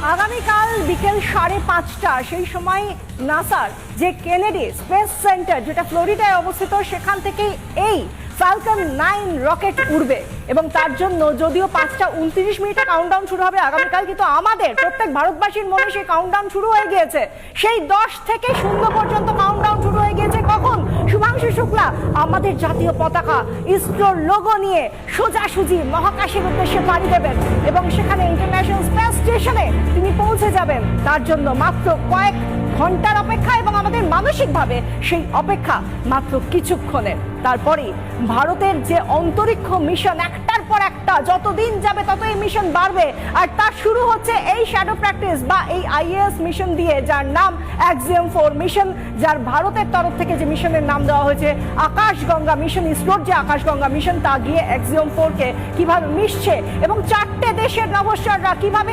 আগামীকাল বিকেল 5:30 সেই সময় নাসার যে কেনেডি স্পেস সেন্টার যেটা ফ্লোরিডায় অবস্থিত সেখান থেকে এই ফ্যালকন 9 রকেট উড়বে এবং তার জন্য যদিও 5:29 কাউন্টডাউন শুরু হবে আগামীকাল, কিন্তু আমাদের প্রত্যেক ভারতবাসীর মনে সেই কাউন্টডাউন শুরু হয়ে গিয়েছে। সেই 10 থেকে 0 পর্যন্ত কাউন্টডাউন শুরু হয়ে গিয়েছে। কখন শুভাংশু শুক্লা আমাদের জাতীয় পতাকা ইসরোর লোগো নিয়ে সোজাসুজি মহাকাশের উদ্দেশ্যে পাড়ি দেবেন এবং সেখানে ইন্টারন্যাশনাল স্পেস স্টেশনে তিনি পৌঁছে যাবেন। তার জন্য মাত্র কয়েক ঘন্টার অপেক্ষা এবং আমাদের মানসিকভাবে সেই অপেক্ষা মাত্র কিছুক্ষণের। তারপরে ভারতের যে অন্তরিক্ষ মিশন একটার পর একটা যতদিন যাবে তত এই মিশন বাড়বে, আর তার শুরু হচ্ছে এই শ্যাডো প্র্যাকটিস বা এই আইএস মিশন দিয়ে, যার নাম অ্যাক্সিওম 4 মিশন, যার ভারতের তরফ থেকে যে মিশনের নাম দেওয়া হয়েছে আকাশগঙ্গা মিশন। ইসরোর যে আকাশগঙ্গা মিশন তা গিয়ে অ্যাক্সিওম 4 কে কিভাবে মিশছে এবং 4টে দেশের নভোচারীরা কিভাবে